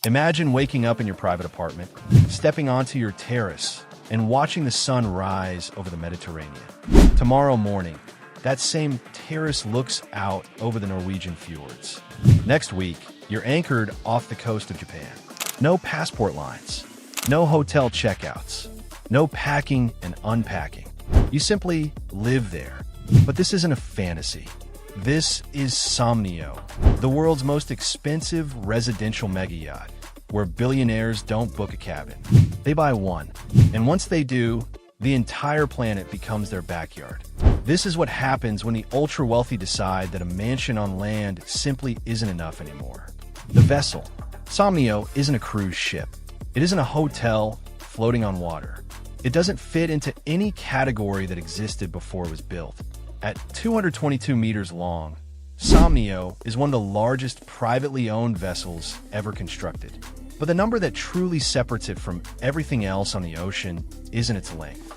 Imagine waking up in your private apartment, stepping onto your terrace, and watching the sun rise over the Mediterranean. Tomorrow morning, that same terrace looks out over the Norwegian fjords. Next week, you're anchored off the coast of Japan. No passport lines, no hotel checkouts, no packing and unpacking. You simply live there. But this isn't a fantasy. This is Somnio, the world's most expensive residential mega yacht, where billionaires don't book a cabin. They buy one, and once they do, the entire planet becomes their backyard. This is what happens when the ultra-wealthy decide that a mansion on land simply isn't enough anymore. The vessel, Somnio, isn't a cruise ship. It isn't a hotel floating on water. It doesn't fit into any category that existed before it was built. At 222 meters long, Somnio is one of the largest privately owned vessels ever constructed. But the number that truly separates it from everything else on the ocean isn't its length.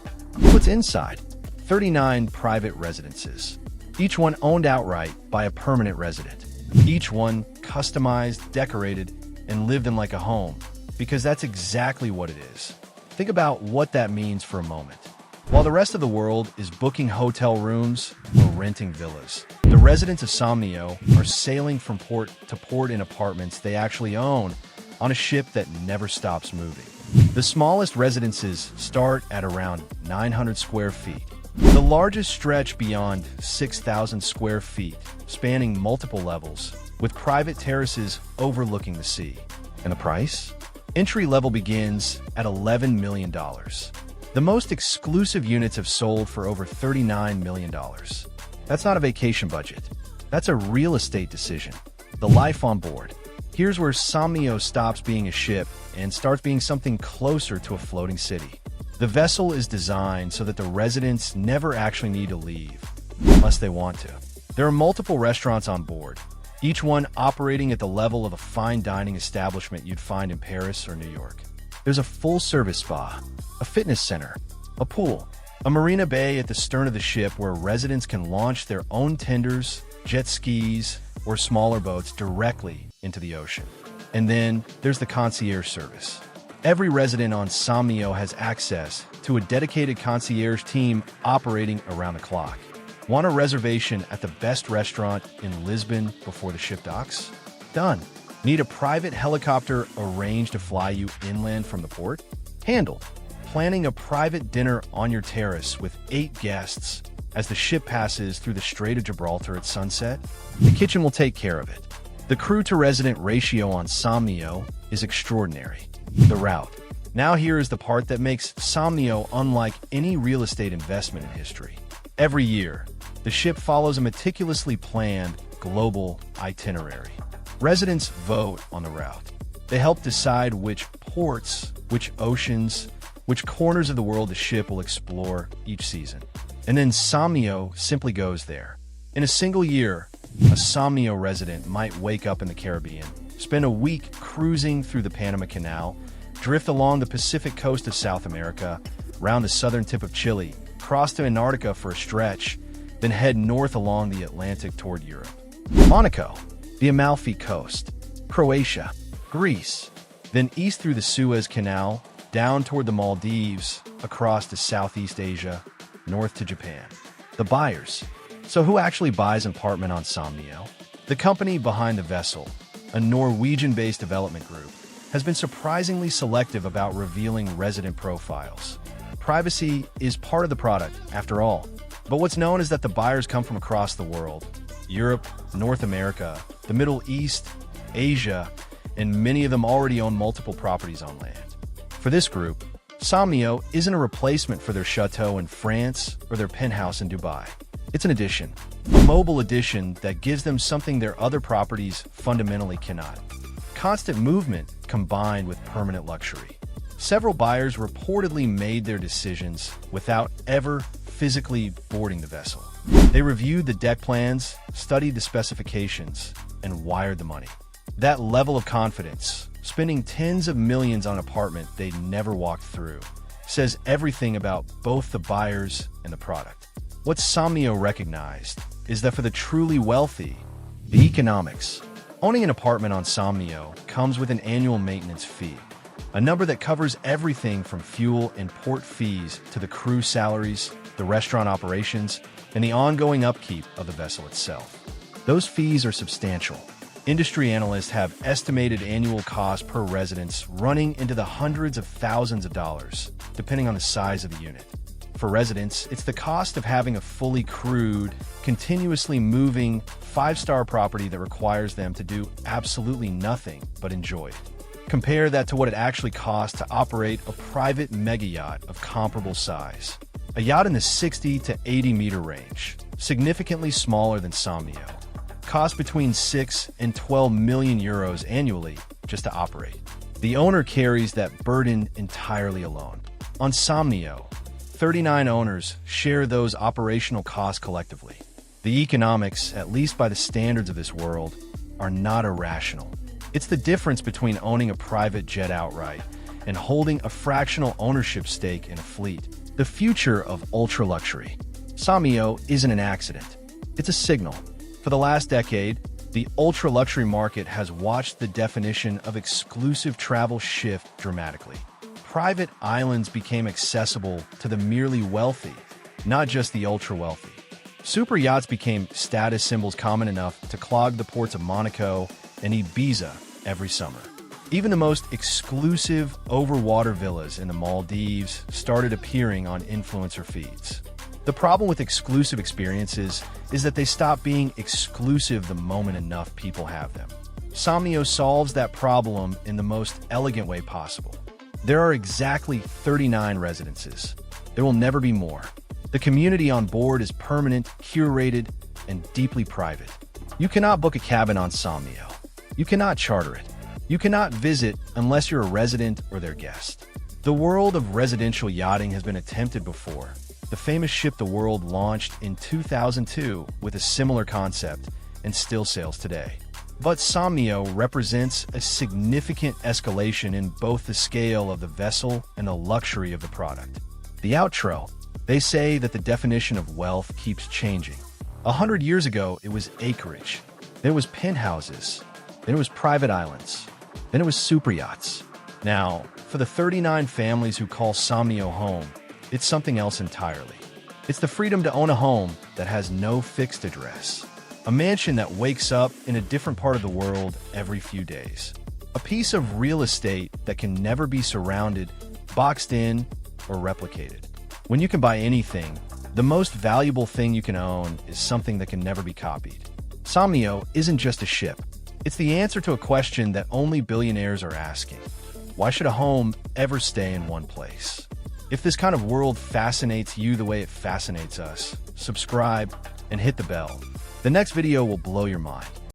What's inside? 39 private residences, each one owned outright by a permanent resident. Each one customized, decorated, and lived in like a home, because that's exactly what it is. Think about what that means for a moment. While the rest of the world is booking hotel rooms or renting villas, the residents of Somnio are sailing from port to port in apartments they actually own on a ship that never stops moving. The smallest residences start at around 900 square feet. The largest stretch beyond 6,000 square feet, spanning multiple levels, with private terraces overlooking the sea. And the price? Entry level begins at $11 million. The most exclusive units have sold for over $39 million. That's not a vacation budget. That's a real estate decision. The life on board. Here's where Somnio stops being a ship and starts being something closer to a floating city. The vessel is designed so that the residents never actually need to leave, unless they want to. There are multiple restaurants on board, each one operating at the level of a fine dining establishment you'd find in Paris or New York. There's a full-service spa, a fitness center, a pool, a marina bay at the stern of the ship where residents can launch their own tenders, jet skis, or smaller boats directly into the ocean. And then there's the concierge service. Every resident on Somnio has access to a dedicated concierge team operating around the clock. Want a reservation at the best restaurant in Lisbon before the ship docks? Done. Need a private helicopter arranged to fly you inland from the port? Handled. Planning a private dinner on your terrace with 8 guests as the ship passes through the Strait of Gibraltar at sunset? The kitchen will take care of it. The crew-to-resident ratio on Somnio is extraordinary. The route. Now here is the part that makes Somnio unlike any real estate investment in history. Every year, the ship follows a meticulously planned global itinerary. Residents vote on the route. They help decide which ports, which oceans, which corners of the world the ship will explore each season. And then Somnio simply goes there. In a single year, a Somnio resident might wake up in the Caribbean, spend a week cruising through the Panama Canal, drift along the Pacific coast of South America, round the southern tip of Chile, cross to Antarctica for a stretch, then head north along the Atlantic toward Europe. Monaco, the Amalfi Coast, Croatia, Greece, then east through the Suez Canal, down toward the Maldives, across to Southeast Asia, north to Japan. The buyers. So who actually buys an apartment on Somnio? The company behind the vessel, a Norwegian-based development group, has been surprisingly selective about revealing resident profiles. Privacy is part of the product, after all. But what's known is that the buyers come from across the world: Europe, North America, the Middle East, Asia, and many of them already own multiple properties on land. For this group, Somnio isn't a replacement for their chateau in France or their penthouse in Dubai. It's an addition, a mobile addition that gives them something their other properties fundamentally cannot: constant movement combined with permanent luxury. Several buyers reportedly made their decisions without ever physically boarding the vessel. They reviewed the deck plans, studied the specifications, and wired the money. That level of confidence, spending tens of millions on an apartment they'd never walked through, says everything about both the buyers and the product. What Somnio recognized is that for the truly wealthy, the economics, Owning an apartment on Somnio comes with an annual maintenance fee, a number that covers everything from fuel and port fees to the crew salaries, the restaurant operations, and the ongoing upkeep of the vessel itself. Those fees are substantial. Industry analysts have estimated annual costs per residence running into the hundreds of thousands of dollars, depending on the size of the unit. For residents, it's the cost of having a fully crewed, continuously moving, five-star property that requires them to do absolutely nothing but enjoy it. Compare that to what it actually costs to operate a private mega yacht of comparable size. A yacht in the 60 to 80 meter range, significantly smaller than Somnio, costs between 6 and 12 million euros annually just to operate. The owner carries that burden entirely alone. On Somnio, 39 owners share those operational costs collectively. The economics, at least by the standards of this world, are not irrational. It's the difference between owning a private jet outright and holding a fractional ownership stake in a fleet. The future of ultra-luxury. Somnio isn't an accident. It's a signal. For the last decade, the ultra-luxury market has watched the definition of exclusive travel shift dramatically. Private islands became accessible to the merely wealthy, not just the ultra-wealthy. Super yachts became status symbols common enough to clog the ports of Monaco and Ibiza every summer. Even the most exclusive overwater villas in the Maldives started appearing on influencer feeds. The problem with exclusive experiences is that they stop being exclusive the moment enough people have them. Somnio solves that problem in the most elegant way possible. There are exactly 39 residences. There will never be more. The community on board is permanent, curated, and deeply private. You cannot book a cabin on Somnio. You cannot charter it. You cannot visit unless you're a resident or their guest. The world of residential yachting has been attempted before. The famous ship The World launched in 2002 with a similar concept and still sails today. But Somnio represents a significant escalation in both the scale of the vessel and the luxury of the product. The outro. They say that the definition of wealth keeps changing. 100 years ago, it was acreage. Then it was penthouses. Then it was private islands. Then it was super yachts. Now, for the 39 families who call Somnio home, it's something else entirely. It's the freedom to own a home that has no fixed address. A mansion that wakes up in a different part of the world every few days. A piece of real estate that can never be surrounded, boxed in, or replicated. When you can buy anything, the most valuable thing you can own is something that can never be copied. Somnio isn't just a ship. It's the answer to a question that only billionaires are asking. Why should a home ever stay in one place? If this kind of world fascinates you the way it fascinates us, subscribe and hit the bell. The next video will blow your mind.